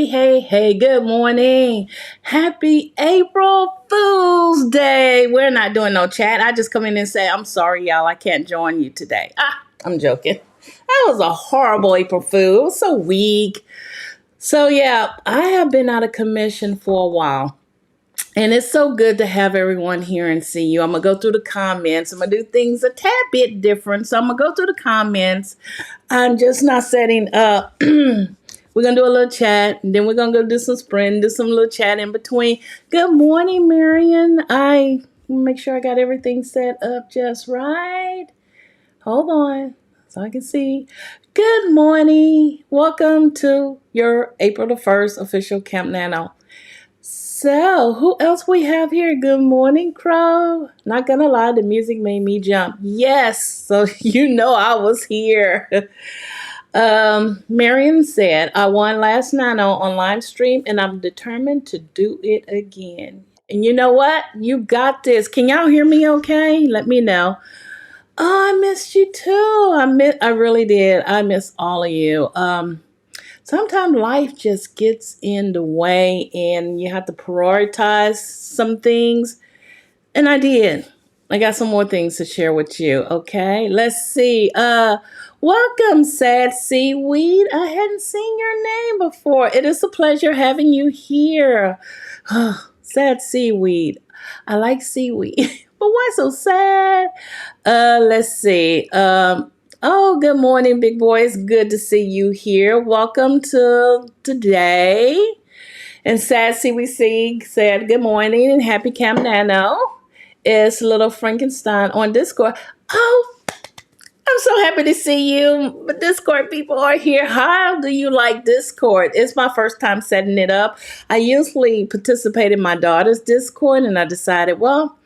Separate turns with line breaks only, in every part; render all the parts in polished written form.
Hey, good morning. Happy April Fool's Day. We're not doing no chat. I just come in and say, I'm sorry, y'all, I can't join you today. I'm joking. That was a horrible April Fool. It was so weak. So, yeah, I have been out of commission for a while. And it's so good to have everyone here and see you. I'm going to go through the comments. I'm going to do things a tad bit different. So I'm going to go through the comments. I'm just not setting up. We're going to do a little chat. And then we're going to go do some sprint, do some little chat in between. Good morning, Marion. I make sure I got everything set up just right. Hold on so I can see. Good morning. Welcome to your April the 1st official Camp Nano. So, who else we have here? Good morning, Crow. Not gonna lie, the music made me jump. Yes, so you know I was here. Marion said, I won last Nano on live stream and I'm determined to do it again. And you know what? You got this. Can y'all hear me okay? Let me know. Oh, I missed you too. I really did. I miss all of you. Sometimes life just gets in the way and you have to prioritize some things. And I did. I got some more things to share with you. Okay, let's see. Welcome, Sad Seaweed. I hadn't seen your name before. It is a pleasure having you here. Sad Seaweed. I like seaweed. But why so sad? Let's see. Oh, good morning, big boys. Good to see you here. Welcome to today. And Sassy we see said good morning and happy Camp Nano. It's Little Frankenstein on Discord. Oh, I'm so happy to see you. But Discord people are here. How do you like Discord? It's my first time setting it up. I usually participate in my daughter's Discord and I decided, well,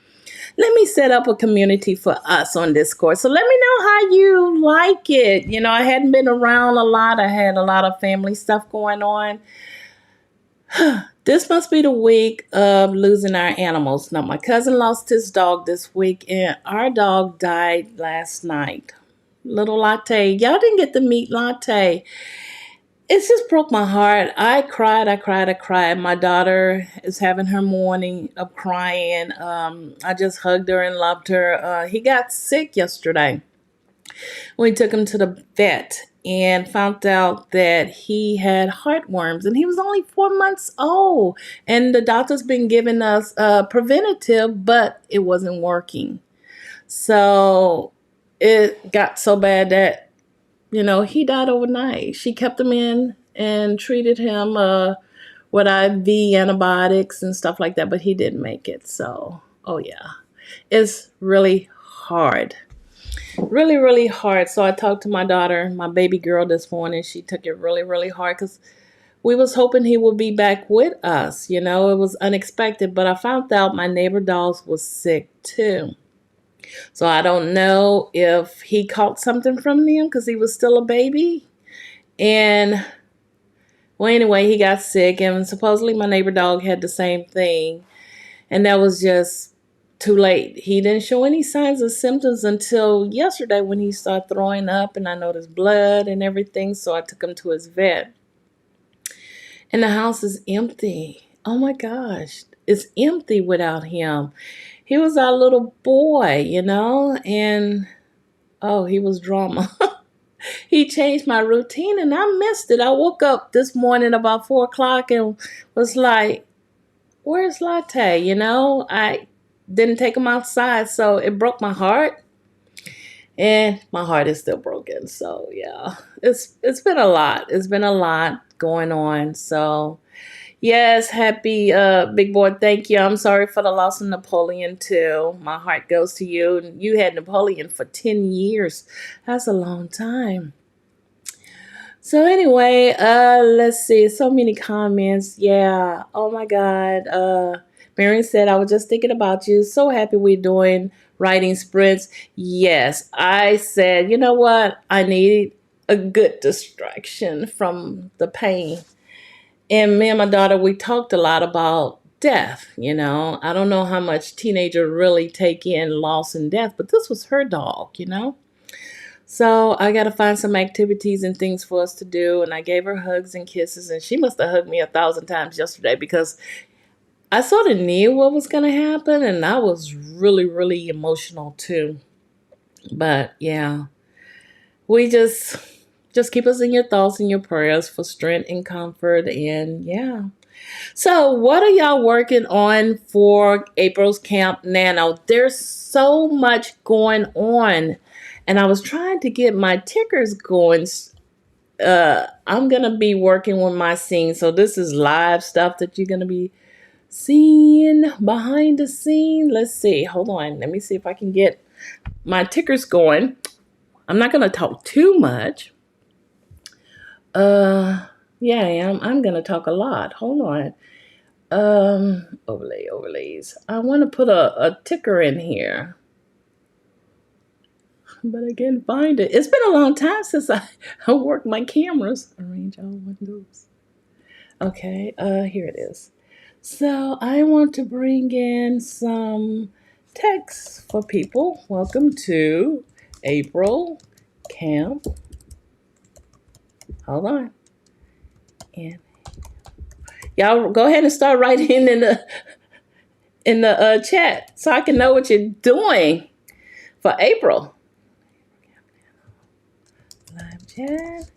let me set up a community for us on Discord. So let me know how you like it. You know, I hadn't been around a lot. I had a lot of family stuff going on. This must be the week of losing our animals. Now, my cousin lost his dog this week, and our dog died last night. Little Latte. Y'all didn't get to meet Latte. It just broke my heart. I cried. My daughter is having her morning of crying. I just hugged her and loved her. He got sick yesterday. We took him to the vet and found out that he had heartworms and he was only 4 months old. And the doctor's been giving us preventative, but it wasn't working. So it got so bad that he died overnight. She kept him in and treated him with IV antibiotics and stuff like that, but he didn't make it. So, oh yeah, it's really hard. Really, really hard. So I talked to my daughter, my baby girl this morning. She took it really, really hard because we was hoping he would be back with us. It was unexpected, but I found out my neighbor dog was sick too. So I don't know if he caught something from them because he was still a baby. And, well, anyway, he got sick. And supposedly my neighbor dog had the same thing. And that was just too late. He didn't show any signs of symptoms until yesterday when he started throwing up. And I noticed blood and everything. So I took him to his vet. And the house is empty. Oh, my gosh. It's empty without him. He was our little boy, and he was drama. He changed my routine and I missed it. I woke up this morning about 4 o'clock and was like, where's Latte? I didn't take him outside, so it broke my heart. And my heart is still broken. So yeah, it's been a lot. It's been a lot going on. So yes, happy big boy. Thank you. I'm sorry for the loss of Napoleon too. My heart goes to you. You had Napoleon for 10 years. That's a long time. So anyway, let's see. So many comments. Yeah. Oh my God. Marion said, I was just thinking about you. So happy we're doing writing sprints. Yes. I said, you know what? I need a good distraction from the pain. And me and my daughter, we talked a lot about death, I don't know how much teenagers really take in loss and death, but this was her dog, So I got to find some activities and things for us to do. And I gave her hugs and kisses. And she must have hugged me 1,000 times yesterday because I sort of knew what was going to happen. And I was really, really emotional too. But yeah, we just keep us in your thoughts and your prayers for strength and comfort. And yeah. So what are y'all working on for April's Camp Nano? There's so much going on. And I was trying to get my tickers going. I'm going to be working with my scene. So this is live stuff that you're going to be seeing behind the scene. Let's see. Hold on. Let me see if I can get my tickers going. I'm not going to talk too much. Yeah, I am. I'm going to talk a lot. Hold on. Overlays. I want to put a ticker in here, but I can't find it. It's been a long time since I worked my cameras. Arrange all windows. Okay, here it is. So I want to bring in some text for people. Welcome to April Camp. Hold on. And y'all go ahead and start writing in the chat so I can know what you're doing for April. Live chat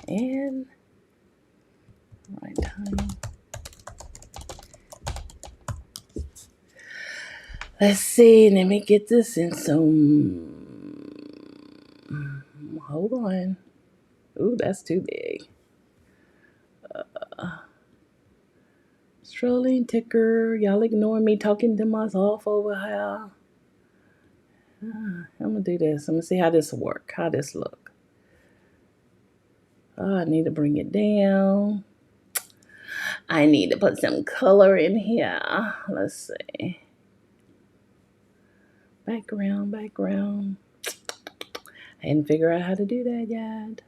and right time. Let's see. Let me get this in some. Hold on. Ooh, that's too big. Strolling ticker. Y'all ignore me talking to myself over here. I'm gonna do this. I'm gonna see how this work. How this look. Oh, I need to bring it down. I need to put some color in here. Let's see. Background. I didn't figure out how to do that yet.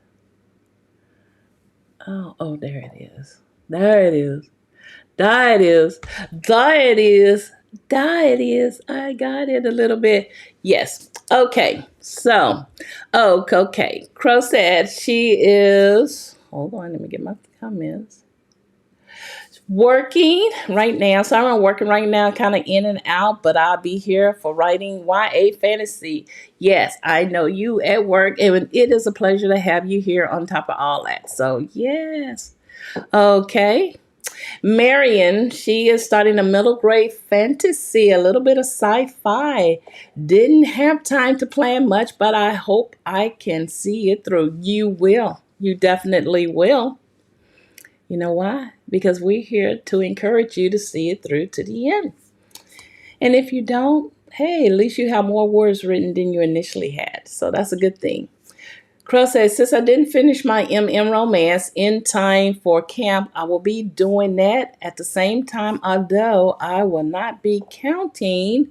Oh, there it is. There it is. I got it a little bit. Yes. Okay. So, okay. Crow said she is, hold on, let me get my comments. Working right now. So I'm working right now, kind of in and out, but I'll be here for writing YA fantasy. Yes, I know you at work, and it is a pleasure to have you here on top of all that. So, yes. Okay. Marion, she is starting a middle grade fantasy, a little bit of sci-fi. Didn't have time to plan much, but I hope I can see it through. You will. You definitely will. You know why? Because we're here to encourage you to see it through to the end. And if you don't, hey, at least you have more words written than you initially had. So that's a good thing. Crow says, since I didn't finish my MM romance in time for camp, I will be doing that at the same time, although I will not be counting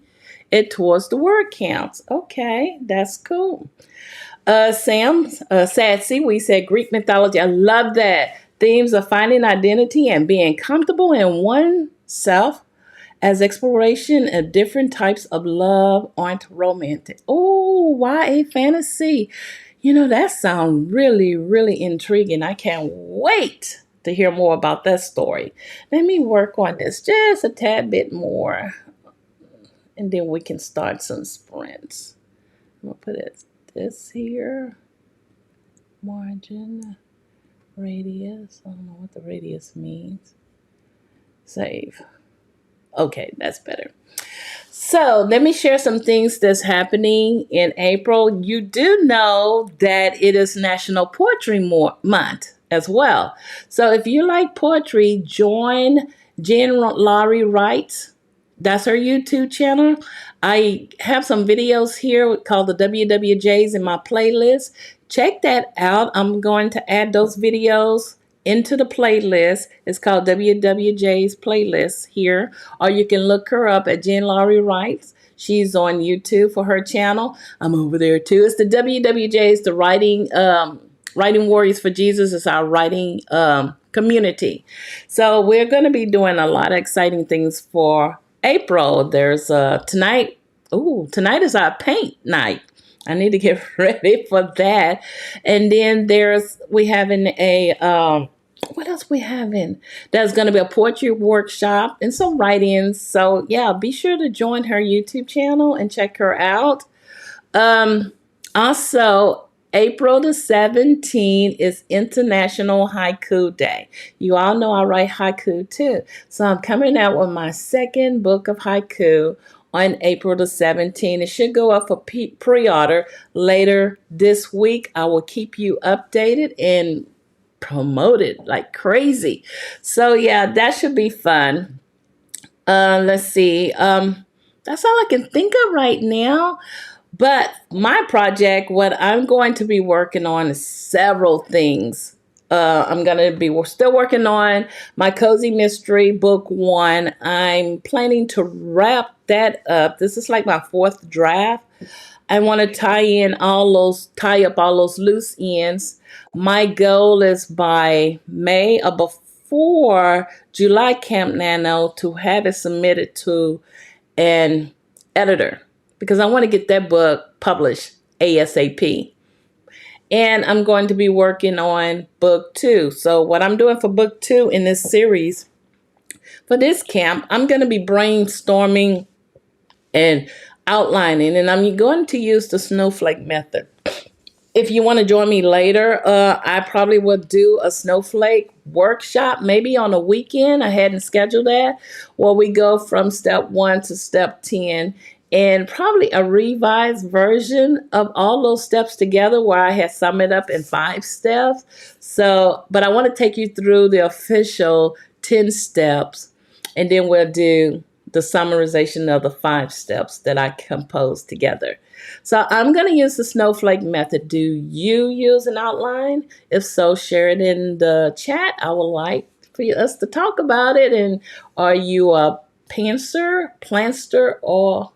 it towards the word counts. Okay, that's cool. Sam, Satsy, we said Greek mythology. I love that. Themes of finding identity and being comfortable in oneself as exploration of different types of love aren't romantic. Oh, YA fantasy. You know, that sounds really, really intriguing. I can't wait to hear more about that story. Let me work on this just a tad bit more. And then we can start some sprints. I'm going to put this here. Margin. Radius. I don't know what the radius means. Save. Okay, that's better. So let me share some things that's happening in April. You do know that it is National Poetry Month as well. So if you like poetry, join Jen Laurie Writes. That's her YouTube channel. I have some videos here called the WWJs in my playlist. Check that out. I'm going to add those videos into the playlist. It's called WWJ's playlist here. Or you can look her up at Jen Laurie Writes. She's on YouTube for her channel. I'm over there too. It's the WWJ's, the Writing Warriors for Jesus is our writing community. So we're going to be doing a lot of exciting things for April. There's tonight. Tonight is our paint night. I need to get ready for that. And then we having a what else we having? There's going to be a poetry workshop and some write-ins. So yeah, be sure to join her YouTube channel and check her out. Um, Also, April the 17th is International Haiku Day. You all know I write haiku too. So I'm coming out with my second book of haiku on April the 17th. It should go up for pre-order later this week. I will keep you updated and promote it like crazy. So yeah, that should be fun. Let's see. That's all I can think of right now. But my project, what I'm going to be working on is several things. I'm going to be still working on my Cozy Mystery Book 1. I'm planning to wrap that up. This is like my fourth draft. I want to tie up all those loose ends. My goal is by May or before July Camp Nano to have it submitted to an editor because I want to get that book published ASAP. And I'm going to be working on book 2. So what I'm doing for book 2 in this series, for this camp, I'm going to be brainstorming and outlining, and I'm going to use the snowflake method. If you want to join me later, I probably will do a snowflake workshop, maybe on a weekend. I hadn't scheduled that, where we go from step 1 to step 10, and probably a revised version of all those steps together where I had sum it up in 5 steps. So, but I want to take you through the official 10 steps, and then we'll do the summarization of the 5 steps that I composed together. So I'm going to use the snowflake method. Do you use an outline? If so, share it in the chat. I would like for us to talk about it. And are you a planster, or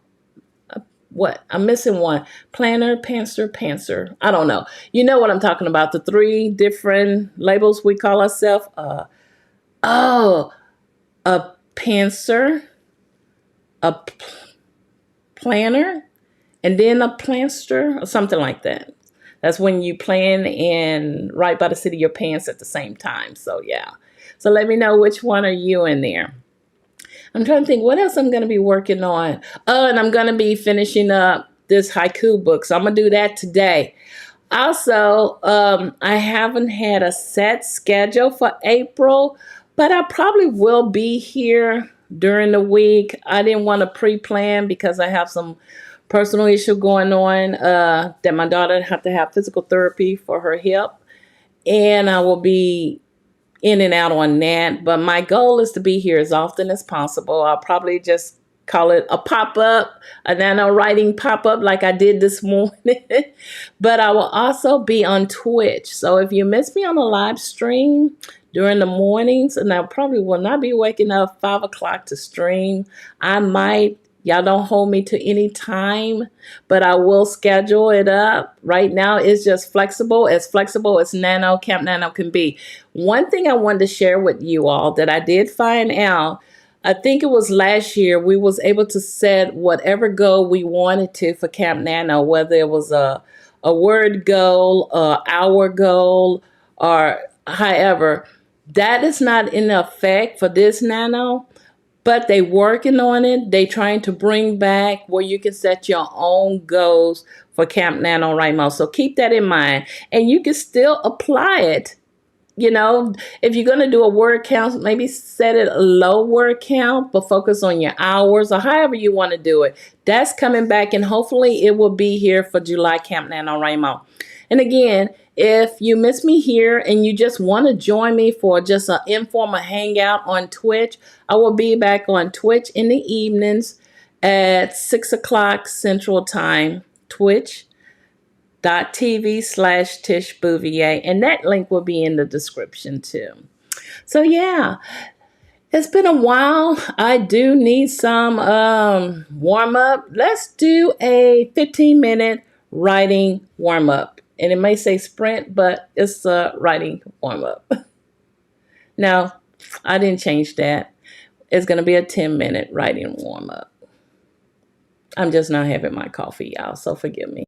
what? I'm missing one. Planner, pantser. I don't know. You know what I'm talking about. The 3 different labels we call ourselves. A pantser, a planner, and then a planster or something like that. That's when you plan and write by the seat of your pants at the same time. So yeah. So let me know which one are you in there. I'm trying to think what else I'm going to be working on. Oh, and I'm going to be finishing up this haiku book. So I'm going to do that today. Also, I haven't had a set schedule for April, but I probably will be here during the week. I didn't want to pre-plan because I have some personal issue going on that my daughter had to have physical therapy for her hip, and I will be in and out on that. But my goal is to be here as often as possible. I'll probably just call it a pop-up, a NaNoWriting pop-up like I did this morning. But I will also be on Twitch. So if you miss me on a live stream during the mornings, and I probably will not be waking up 5 o'clock to stream, I might. Y'all don't hold me to any time, but I will schedule it up. Right now, it's just flexible as Camp Nano can be. One thing I wanted to share with you all that I did find out, I think it was last year, we was able to set whatever goal we wanted to for Camp Nano, whether it was a word goal, hour goal, or however. That is not in effect for this Nano. But they working on it. They trying to bring back where you can set your own goals for Camp NaNoWrimo. So keep that in mind. And you can still apply it. You know, if you're going to do a word count, maybe set it a low word count, but focus on your hours or however you want to do it. That's coming back, and hopefully it will be here for July Camp NaNoWrimo. And again, if you miss me here and you just want to join me for just an informal hangout on Twitch, I will be back on Twitch in the evenings at 6 o'clock Central Time, twitch.tv/Tish Bouvier. And that link will be in the description too. So yeah, it's been a while. I do need some warm up. Let's do a 15-minute writing warm up. And it may say sprint, but it's a writing warm up. No, I didn't change that. It's going to be a 10-minute writing warm up. I'm just not having my coffee, y'all, so forgive me.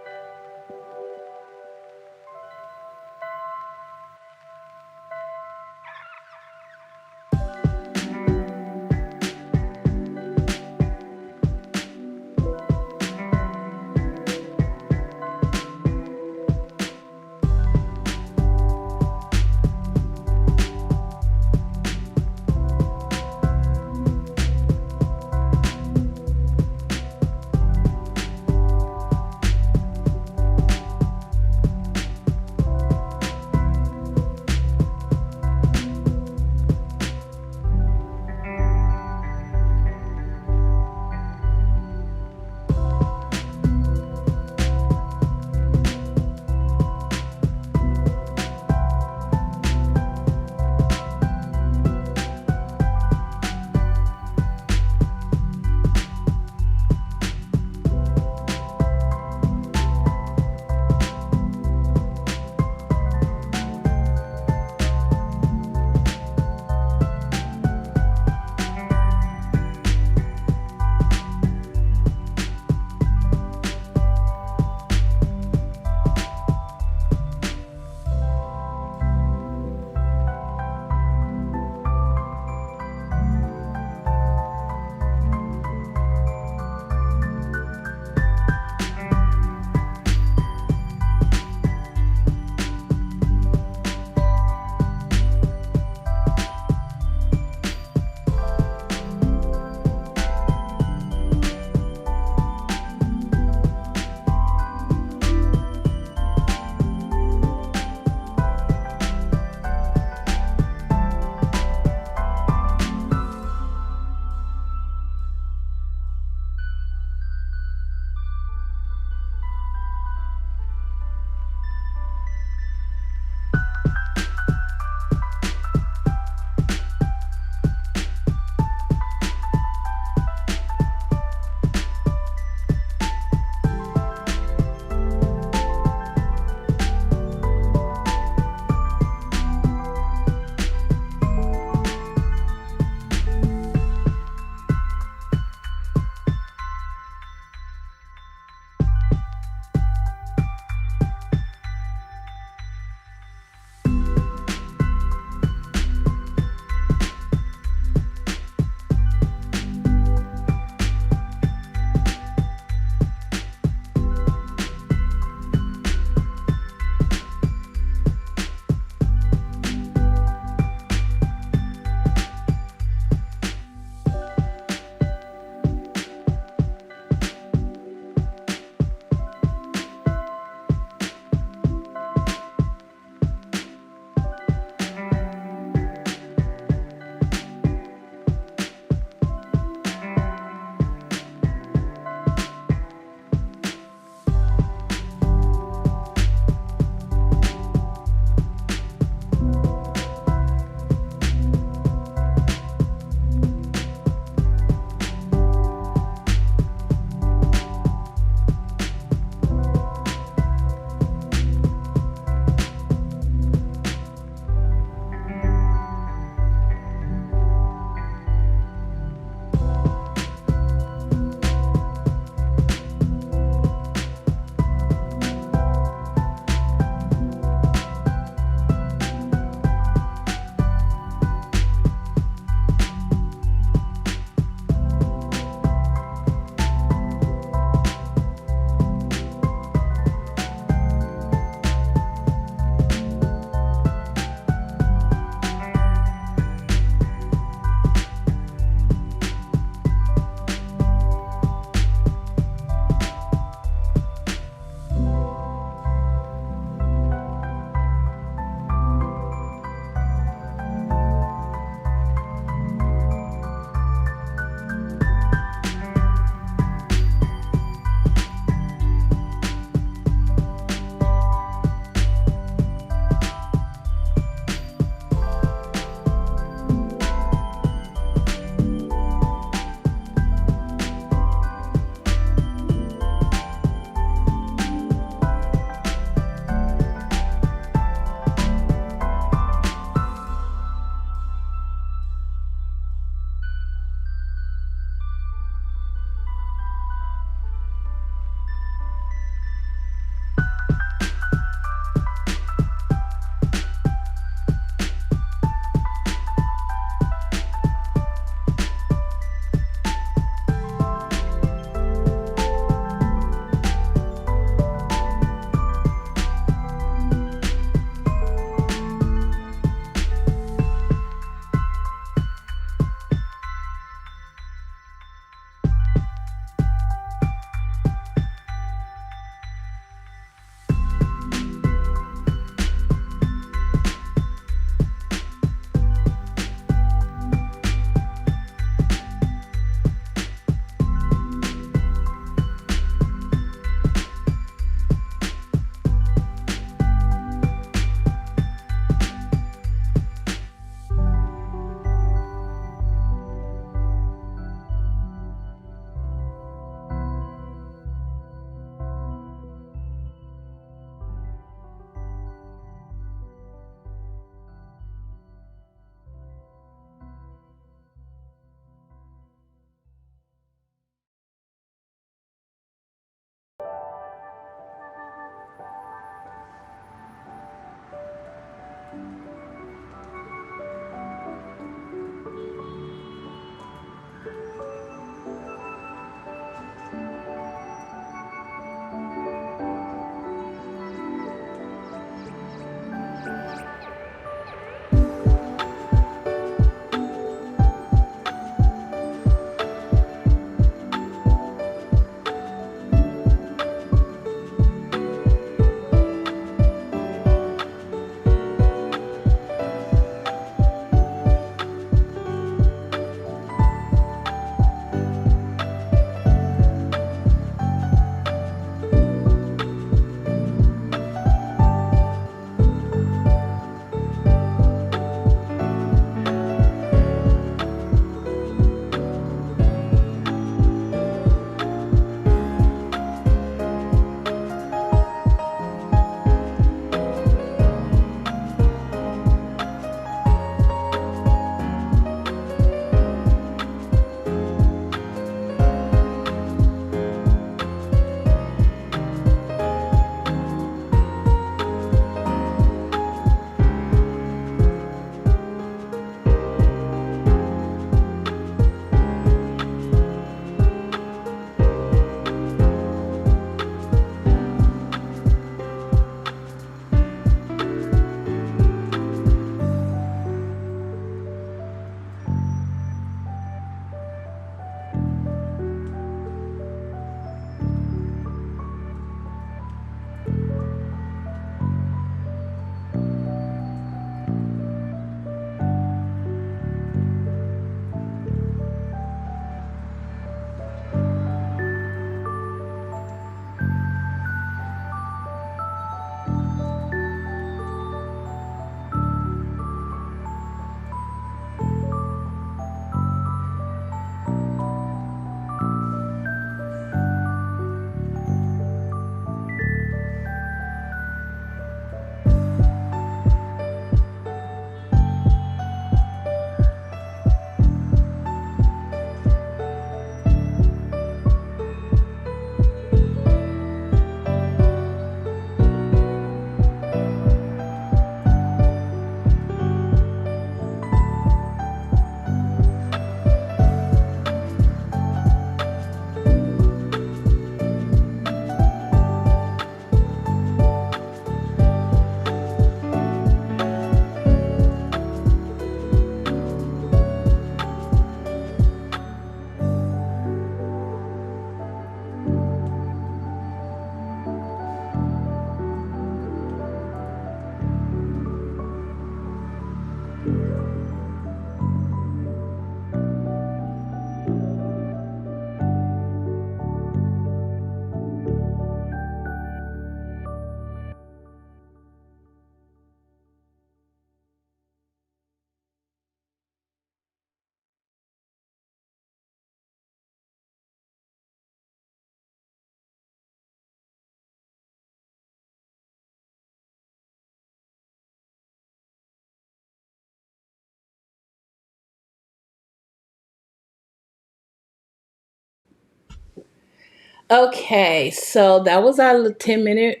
Okay, so that was our 10-minute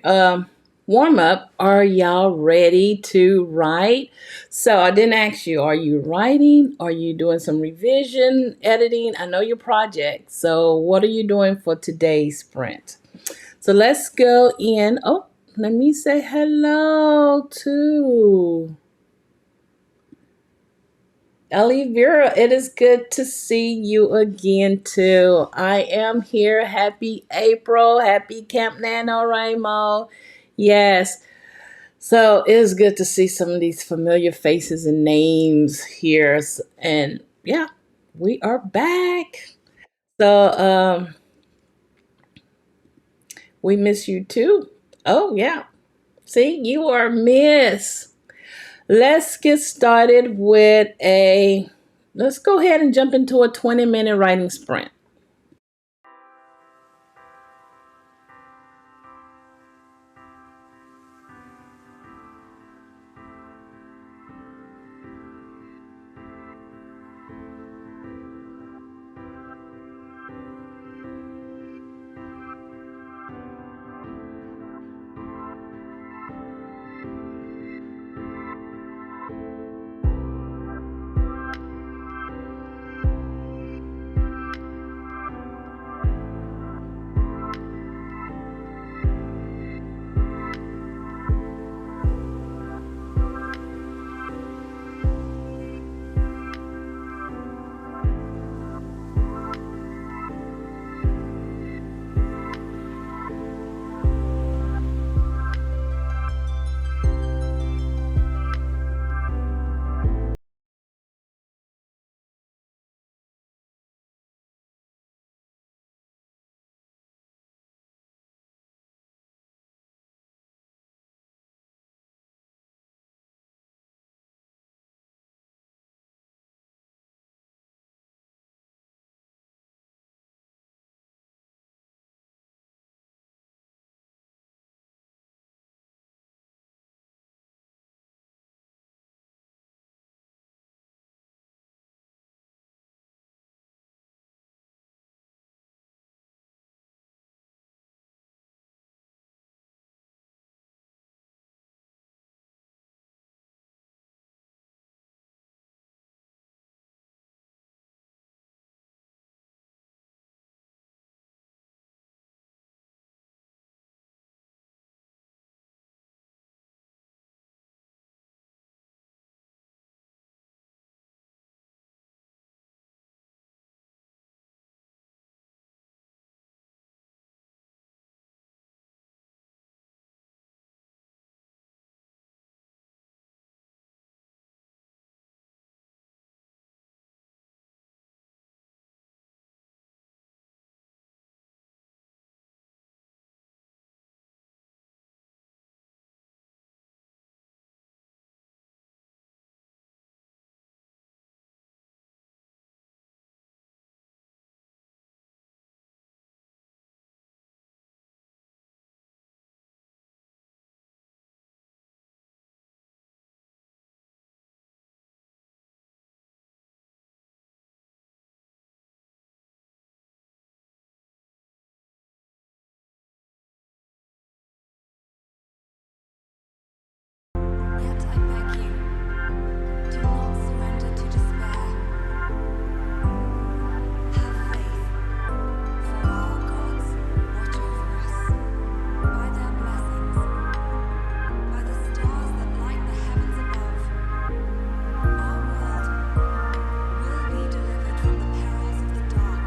warm up. Are y'all ready to write? So I didn't ask you, are you writing? Are you doing some revision, editing? I know your project. So what are you doing for today's sprint? So let's go in. Oh, let me say hello to Elvira. It is good to see you again too. I am here. Happy April. Happy Camp NaNoWrimo. Yes. So it is good to see some of these familiar faces and names here. And yeah, we are back. So we miss you too. Oh yeah. See, you are Miss. Let's get started with let's go ahead and jump into a 20-minute writing sprint.
Yet I beg you, do not surrender to despair. Have faith, for our gods watch over us. By their blessings, by the stars that light the heavens above, our world will be delivered from the perils of the dark.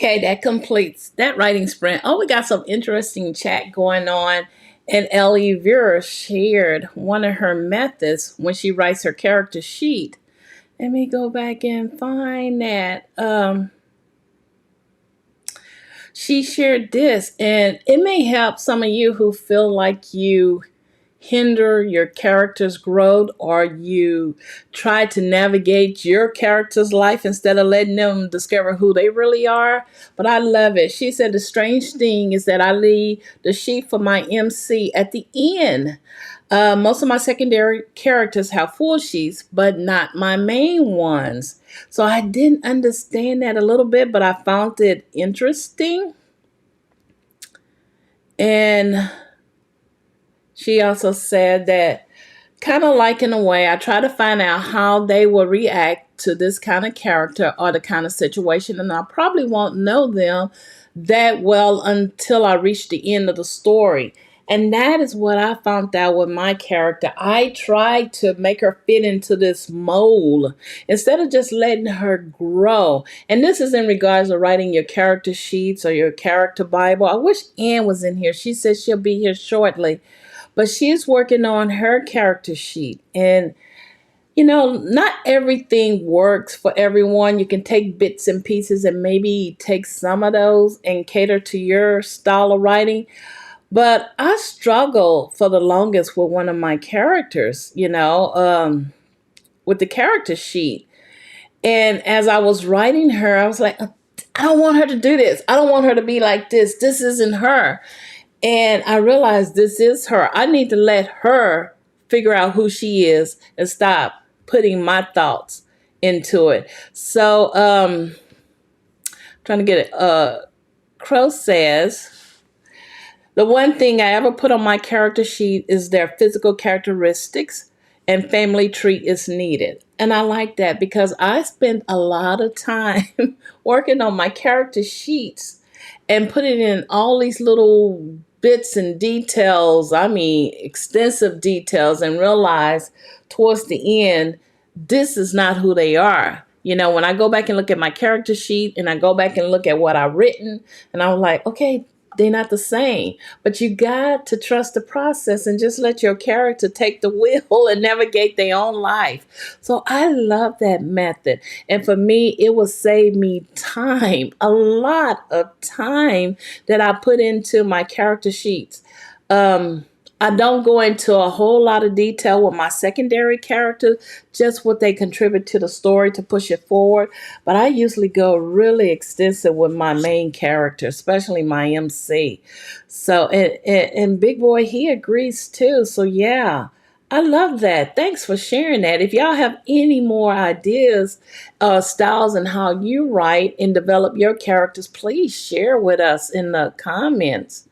Okay, that completes that writing sprint. Oh, we got some interesting chat going on. And Ellie Vera shared one of her methods when she writes her character sheet. Let me go back and find that. She shared this, and it may help some of you who feel like you hinder your character's growth, or you try to navigate your character's life instead of letting them discover who they really are. But I love it. She said the strange thing is that I leave the sheet for my MC at the end. Most of my secondary characters have full sheets, but not my main ones. So I didn't understand that a little bit, but I found it interesting. And she also said that, kind of like in a way, I try to find out how they will react to this kind of character or the kind of situation, and I probably won't know them that well until I reach the end of the story. And that is what I found out with my character. I tried to make her fit into this mold instead of just letting her grow. And this is in regards to writing your character sheets or your character Bible. I wish Ann was in here. She said she'll be here shortly. But she's working on her character sheet. And, not everything works for everyone. You can take bits and pieces and maybe take some of those and cater to your style of writing. But I struggled for the longest with one of my characters, with the character sheet. And as I was writing her, I was like, I don't want her to do this. I don't want her to be like this. This isn't her. And I realized this is her. I need to let her figure out who she is and stop putting my thoughts into it. So, trying to get it. Crow says, the one thing I ever put on my character sheet is their physical characteristics, and family tree is needed. And I like that because I spent a lot of time working on my character sheets and putting in all these little bits and details, extensive details, and realize towards the end, this is not who they are. When I go back and look at my character sheet and I go back and look at what I've written, and I'm like, okay, they're not the same. But you got to trust the process and just let your character take the wheel and navigate their own life. So I love that method. And for me, it will save me time, a lot of time that I put into my character sheets. I don't go into a whole lot of detail with my secondary characters, just what they contribute to the story to push it forward. But I usually go really extensive with my main character, especially my MC. So, and Big Boy, he agrees too. So yeah, I love that. Thanks for sharing that. If y'all have any more ideas, styles, and how you write and develop your characters, please share with us in the comments.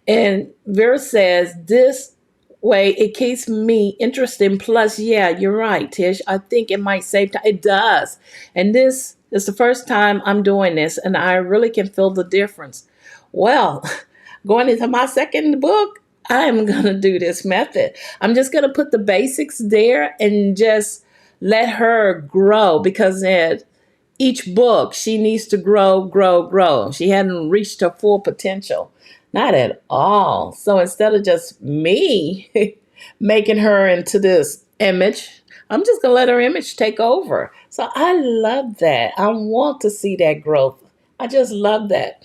And Vera says, this way it keeps me interested. Plus, yeah, you're right, Tish. I think it might save time. It does. And this is the first time I'm doing this, and I really can feel the difference. Well, going into my second book, I'm going to do this method. I'm just going to put the basics there and just let her grow, because each book, she needs to grow. She hadn't reached her full potential. Not at all. So instead of just me making her into this image, I'm just going to let her image take over. So I love that. I want to see that growth. I just love that.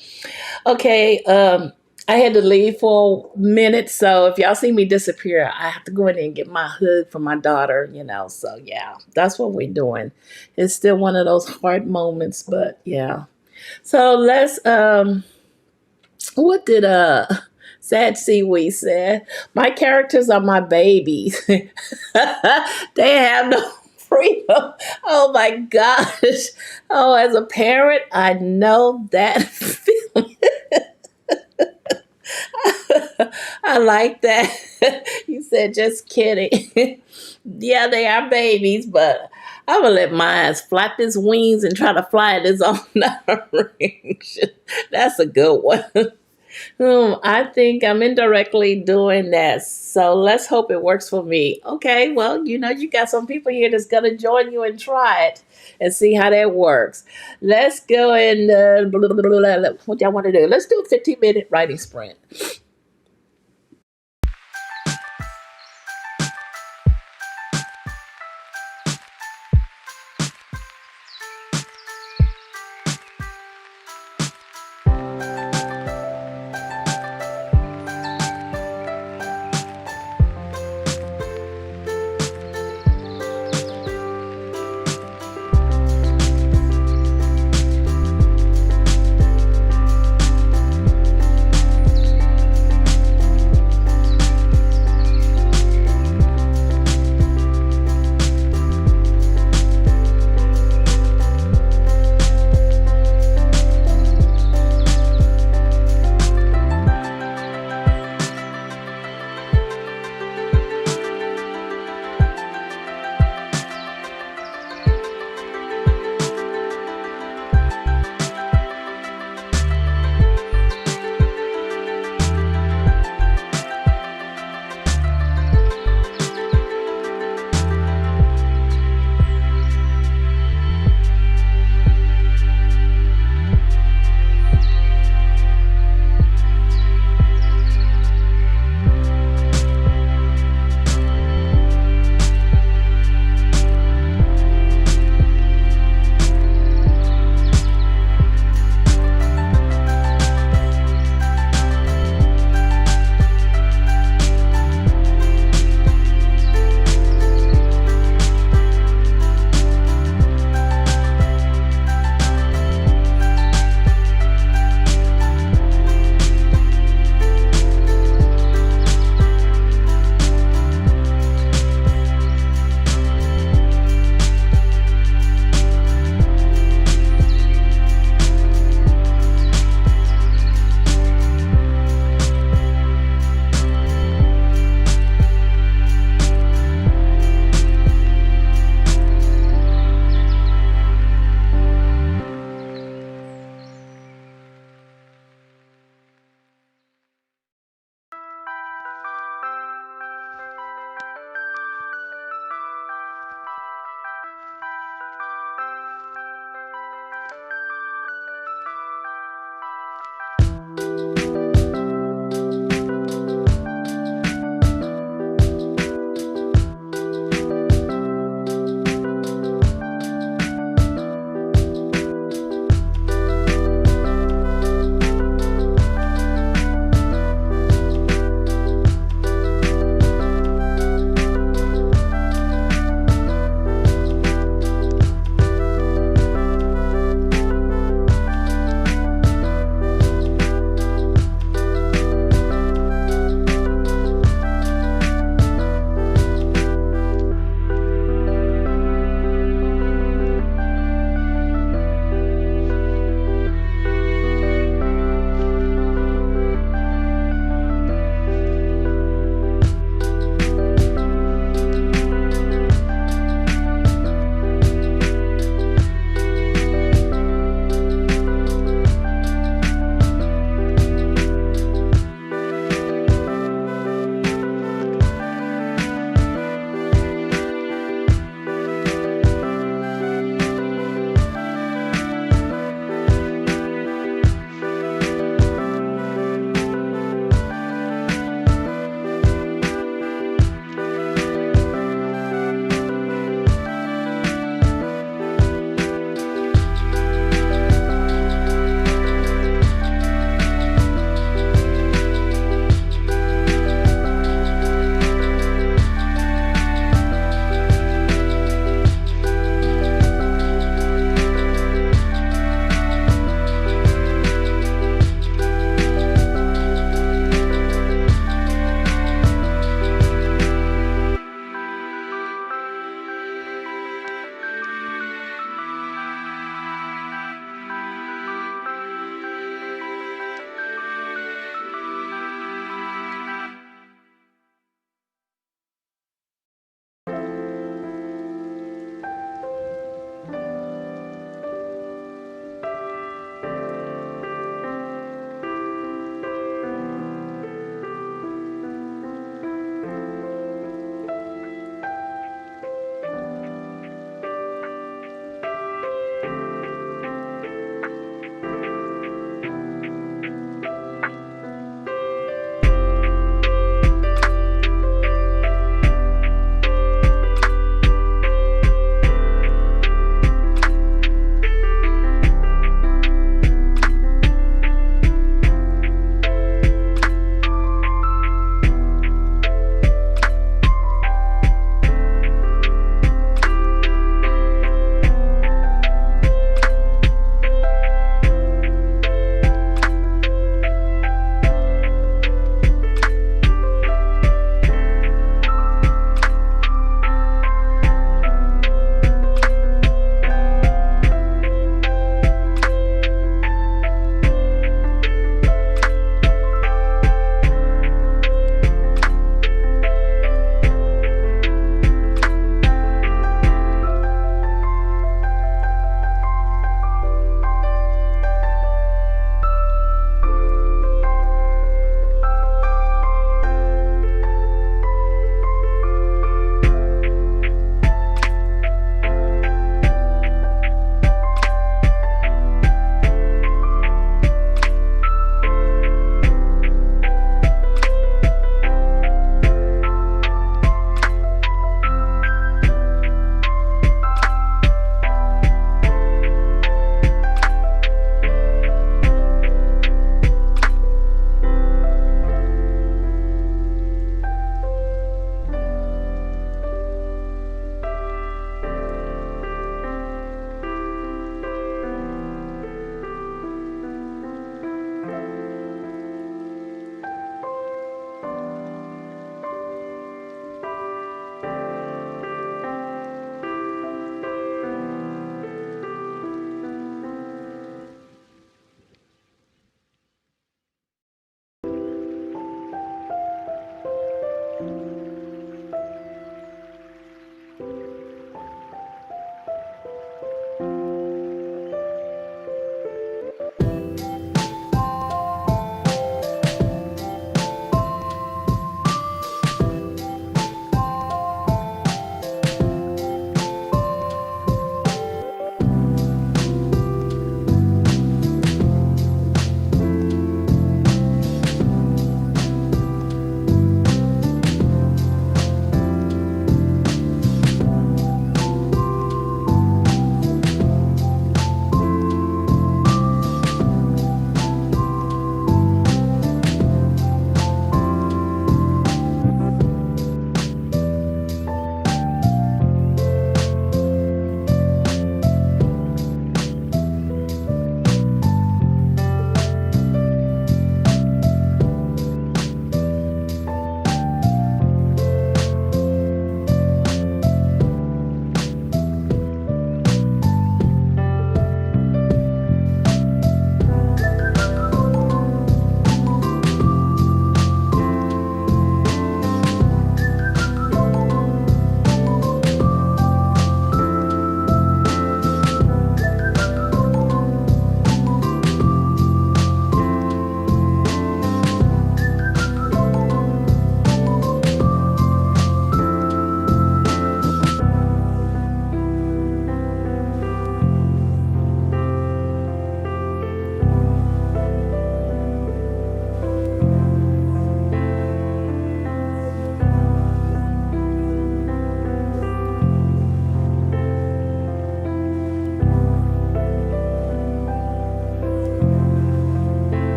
Okay, I had to leave for a minute. So if y'all see me disappear, I have to go in there and get my hug for my daughter, So yeah, that's what we're doing. It's still one of those hard moments, but yeah. So let's... What did Sad Seaweed said? My characters are my babies. They have no freedom. Oh my gosh. Oh, as a parent, I know that feeling. I like that. You said, just kidding. Yeah, they are babies, but I'm going to let mine flap his wings and try to fly at his own direction. That's a good one. I think I'm indirectly doing that. So let's hope it works for me. Okay, well, you got some people here that's going to join you and try it and see how that works. Let's go and what y'all want to do? Let's do a 15-minute writing sprint.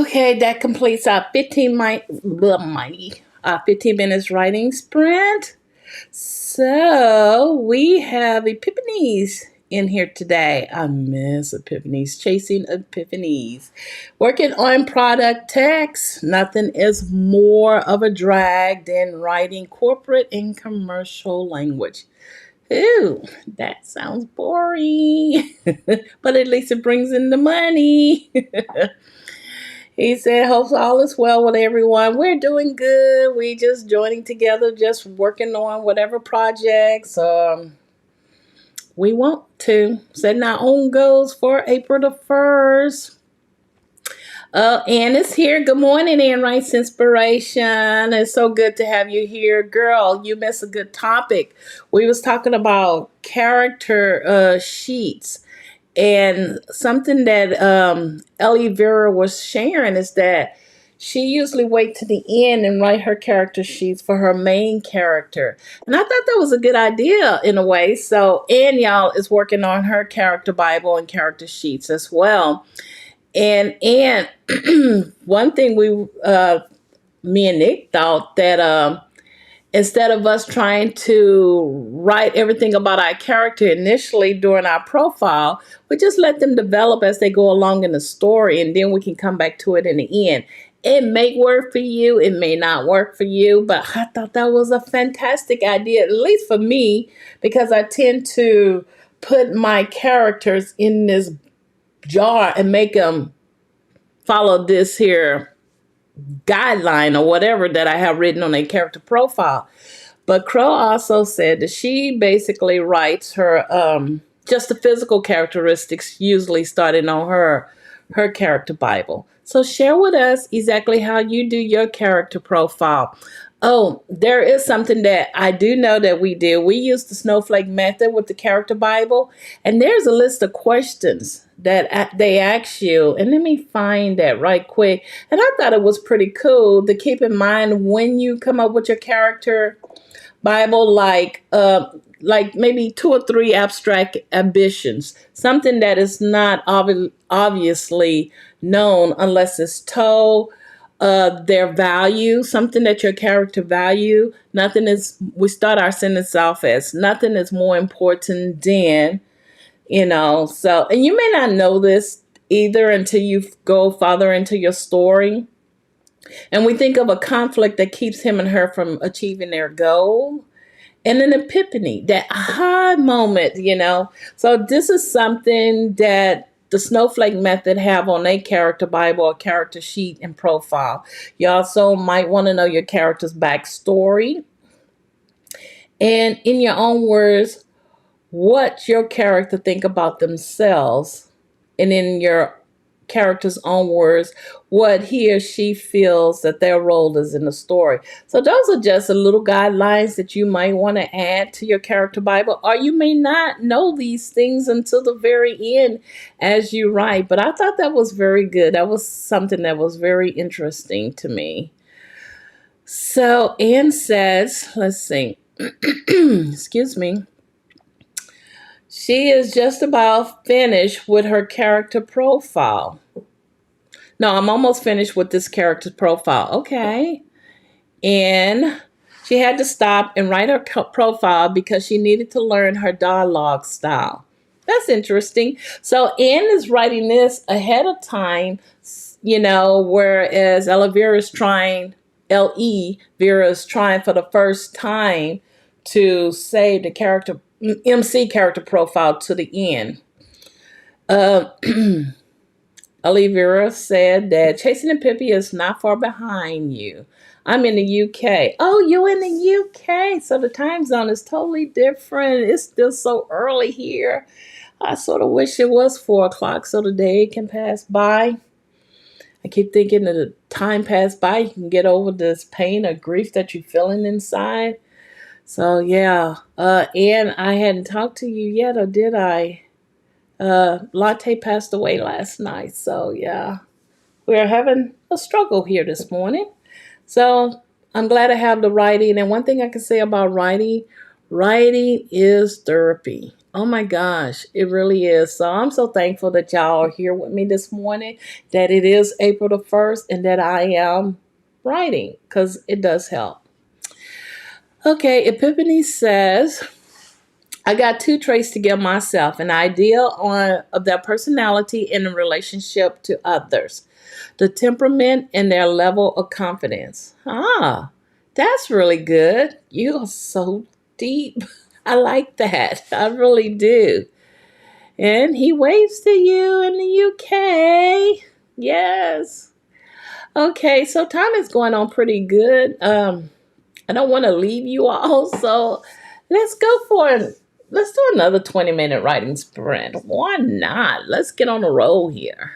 Okay, that completes our 15 minutes writing sprint. So we have Epiphanies in here today. I miss Epiphanies, chasing Epiphanies. Working on product text. Nothing is more of a drag than writing corporate and commercial language. Ooh, that sounds boring. But at least it brings in the money. He said, "Hope all is well with everyone. We're doing good. We just joining together, just working on whatever projects we want to. Setting our own goals for April the 1st. Ann is here. Good morning, Ann Writes Inspiration. It's so good to have you here. Girl, you missed a good topic. We was talking about character sheets. And something that Ellie Vera was sharing is that she usually wait to the end and write her character sheets for her main character. And I thought that was a good idea in a way. So Ann, y'all, is working on her character Bible and character sheets as well. And one thing me and Nick thought that instead of us trying to write everything about our character initially during our profile, we just let them develop as they go along in the story, and then we can come back to it in the end. It may work for you, it may not work for you, but I thought that was a fantastic idea, at least for me, because I tend to put my characters in this jar and make them follow this here guideline or whatever that I have written on a character profile. But Crow also said that she basically writes her just the physical characteristics, usually starting on her character Bible. So share with us exactly how you do your character profile. Oh, there is something that I do know that we do. We use the snowflake method with the character Bible, and there's a list of questions that they ask you. And let me find that right quick. And I thought it was pretty cool to keep in mind when you come up with your character Bible, like maybe 2 or 3 abstract ambitions, something that is not obviously known unless it's told. Their value, something that your character value. We start our sentence off as nothing is more important than, so, and you may not know this either until you go farther into your story. And we think of a conflict that keeps him and her from achieving their goal. And an epiphany, that aha moment, So this is something that the snowflake method have on a character Bible, a character sheet, and profile. You also might want to know your character's backstory. And in your own words, what your character think about themselves. And in your character's own words, what he or she feels that their role is in the story. So those are just a little guidelines that you might want to add to your character Bible, or you may not know these things until the very end as you write. But I thought that was very good. That was something that was very interesting to me. So Anne says, let's see, excuse me. She is just about finished with her character profile. No, I'm almost finished with this character profile. Okay. And she had to stop and write her profile because she needed to learn her dialogue style. That's interesting. So Anne is writing this ahead of time, whereas Ella Vera is trying for the first time to save the character MC character profile to the end. Olivera said that Chasing the Pippi is not far behind you. I'm in the UK. Oh, you in the UK. So the time zone is totally different. It's still so early here. I sort of wish it was 4 o'clock so the day can pass by. I keep thinking that the time pass by, you can get over this pain or grief that you're feeling inside. So yeah, and I hadn't talked to you yet, or did I? Latte passed away last night, so yeah, we're having a struggle here this morning. So I'm glad I have the writing, and one thing I can say about writing is therapy. Oh my gosh, it really is. So I'm so thankful that y'all are here with me this morning, that it is April the 1st, and that I am writing because it does help. Okay, Epiphany says, I got two traits to give myself: an idea of their personality in relationship to others, the temperament and their level of confidence. Ah, that's really good. You are so deep. I like that. I really do. And he waves to you in the UK. Yes. Okay, so time is going on pretty good. I don't want to leave you all, so let's go for it. Let's do another 20-minute writing sprint. Why not? Let's get on the roll here.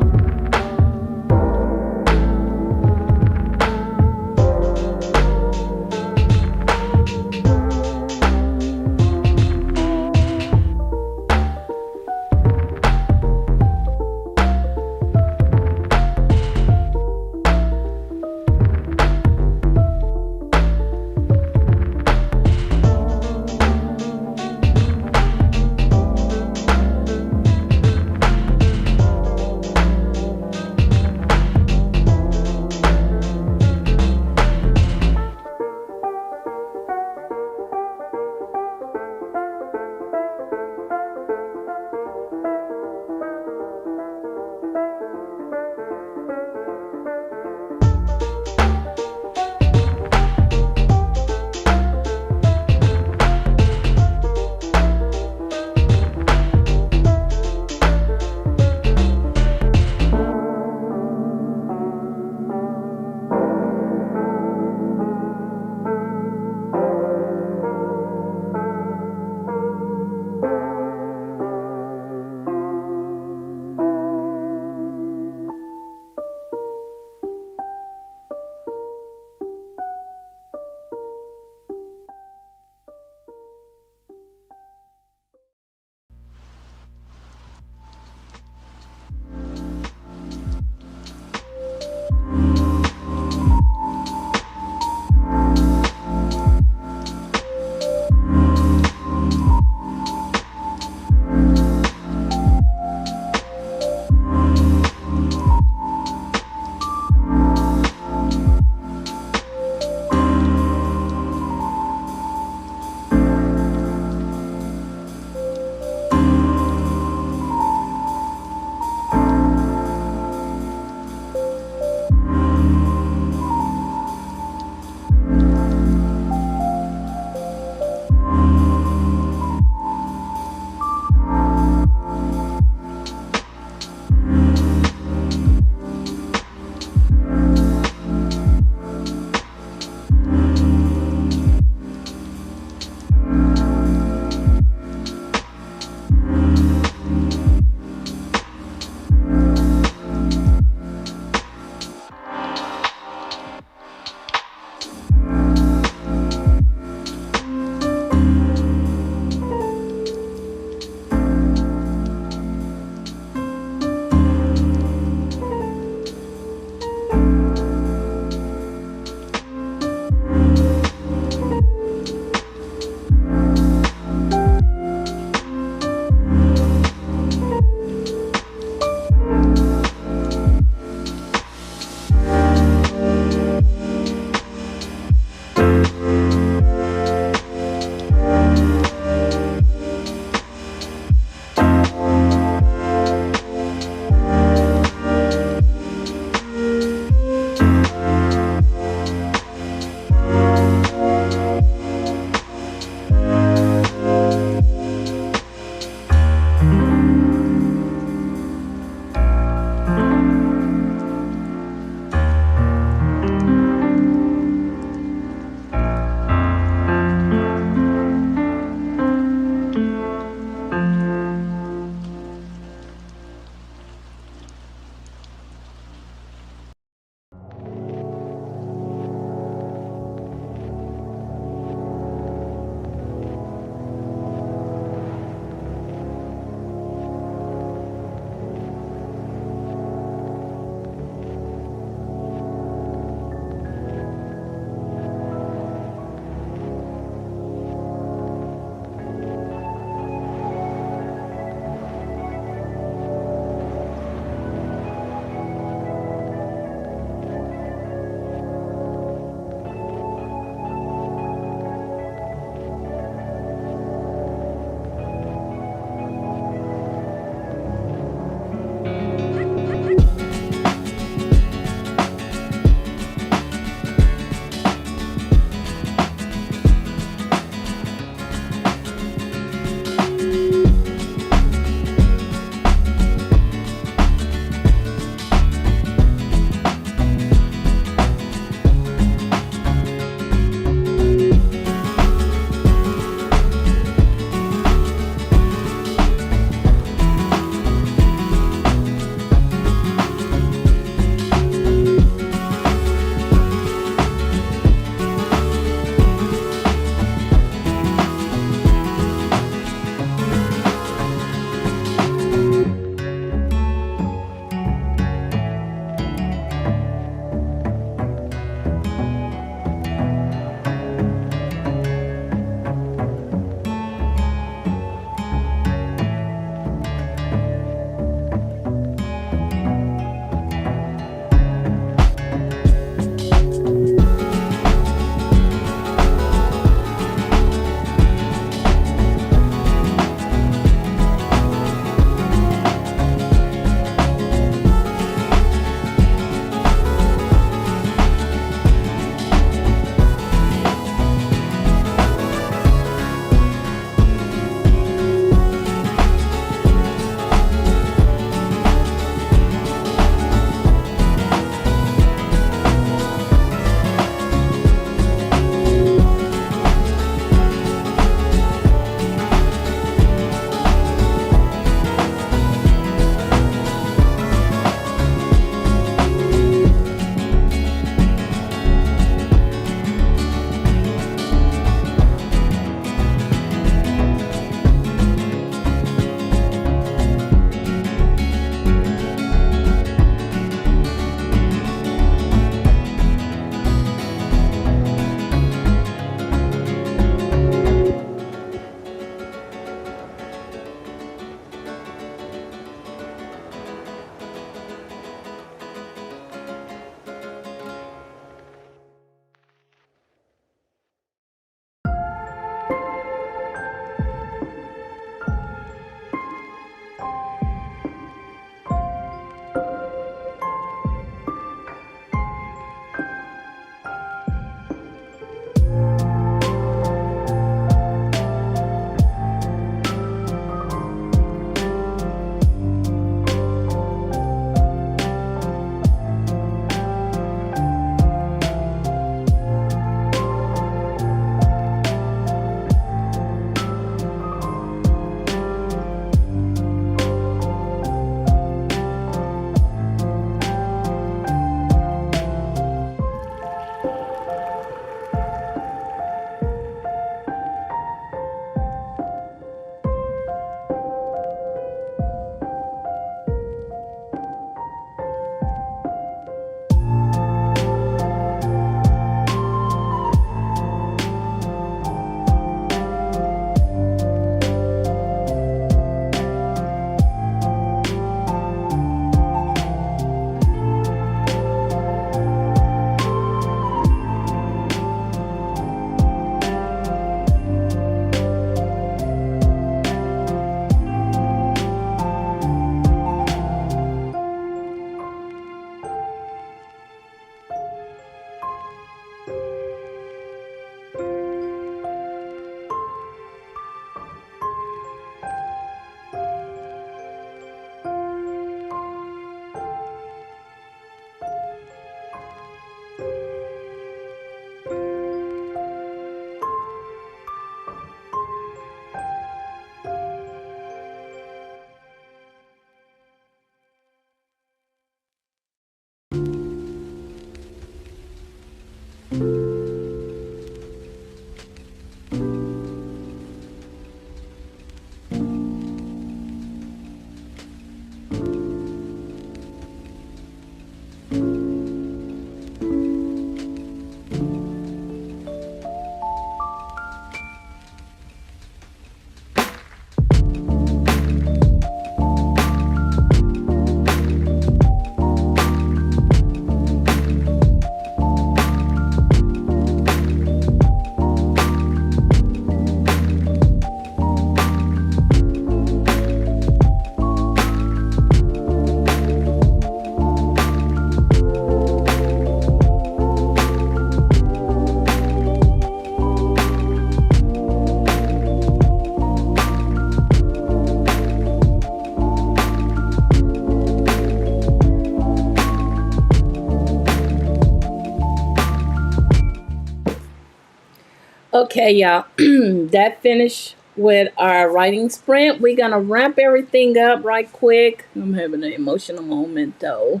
Okay, y'all. That finished with our writing sprint. We're gonna wrap everything up right quick. I'm having an emotional moment though.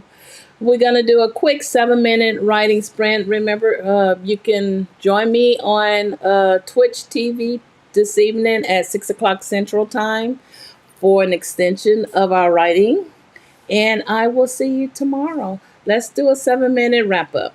We're gonna do a quick 7-minute writing sprint. Remember, you can join me on Twitch TV this evening at 6 o'clock Central Time for an extension of our writing. And I will see you tomorrow. Let's do a 7-minute wrap up.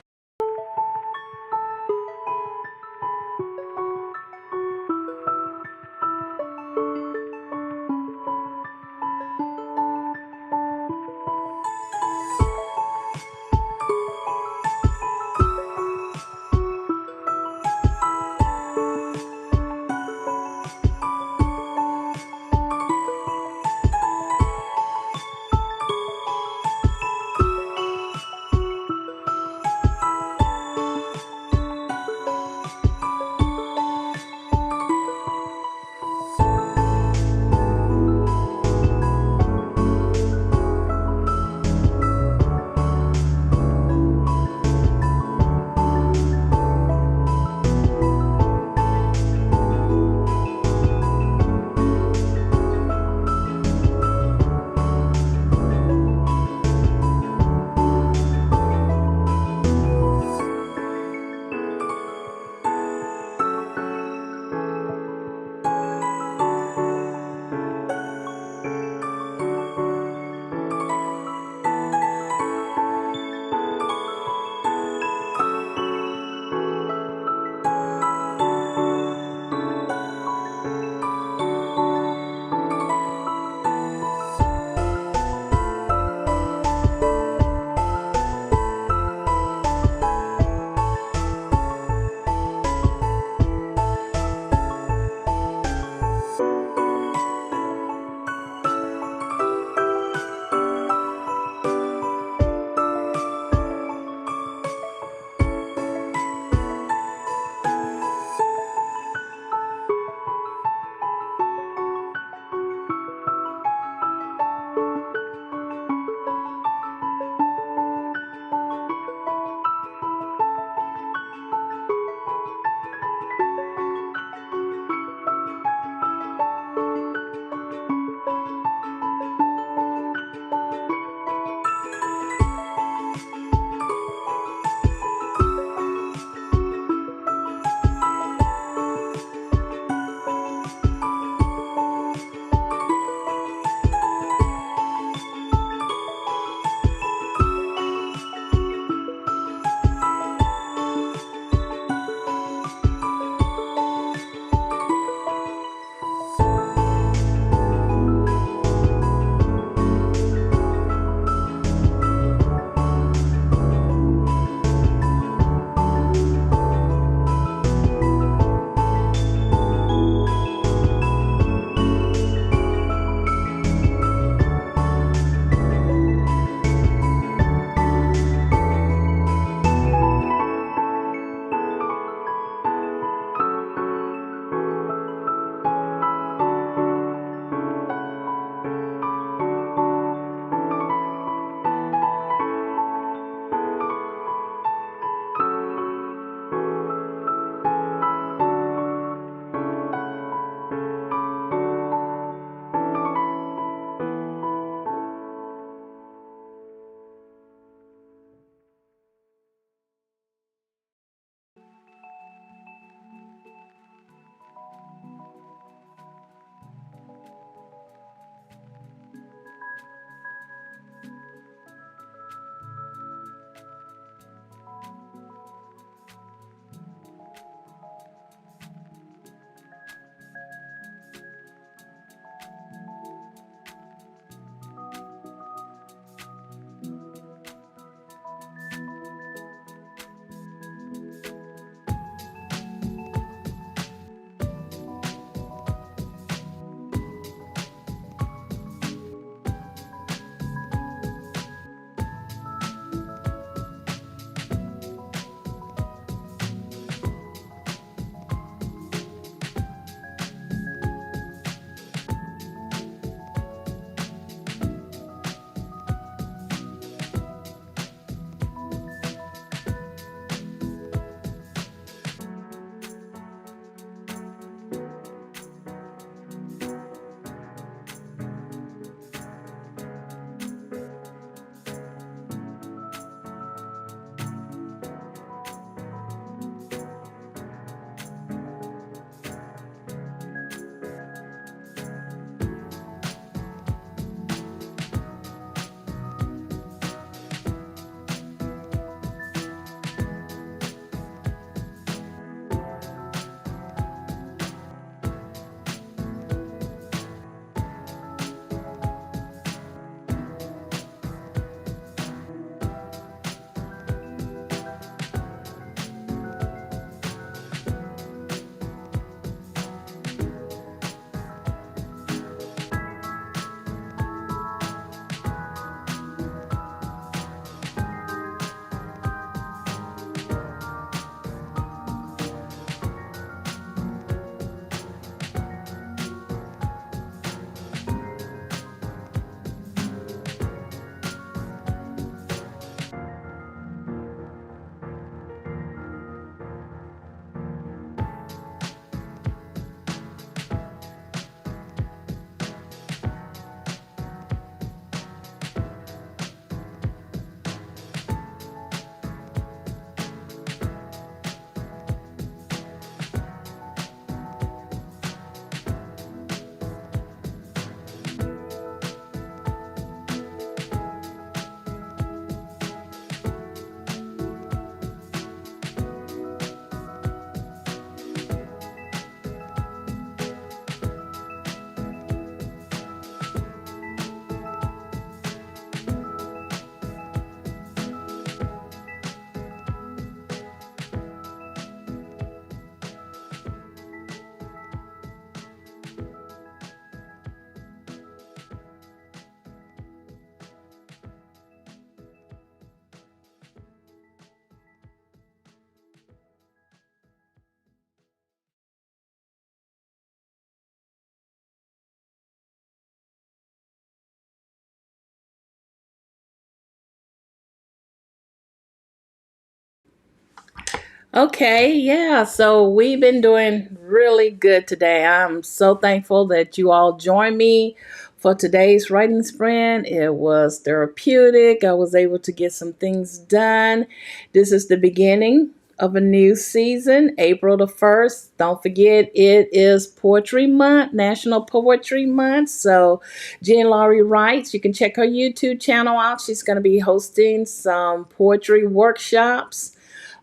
Okay, yeah. So we've been doing really good today. I'm so thankful that you all joined me for today's writing sprint. It was therapeutic. I was able to get some things done. This is the beginning of a new season, April the 1st. Don't forget, it is Poetry Month, National Poetry Month. So, Jen Laurie writes. You can check her YouTube channel out. She's going to be hosting some poetry workshops.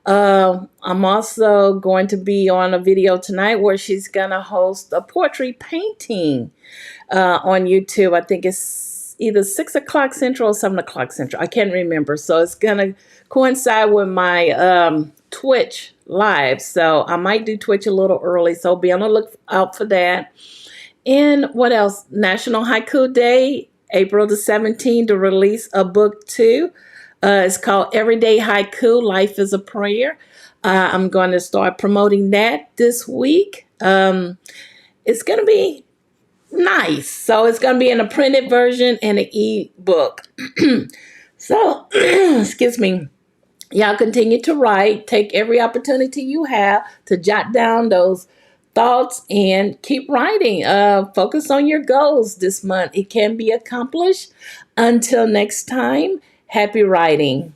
I'm also going to be on a video tonight where she's going to host a poetry painting on YouTube. I think it's either 6 o'clock Central or 7 o'clock Central. I can't remember. So it's going to coincide with my Twitch live. So I might do Twitch a little early. So be on the lookout for that. And what else? National Haiku Day, April the 17th, to release a book too. It's called Everyday Haiku, Life is a Prayer. I'm going to start promoting that this week. It's going to be nice. So it's going to be in a printed version and an e-book. So, excuse me. Y'all continue to write. Take every opportunity you have to jot down those thoughts and keep writing. Focus on your goals this month. It can be accomplished. Until next time, happy writing.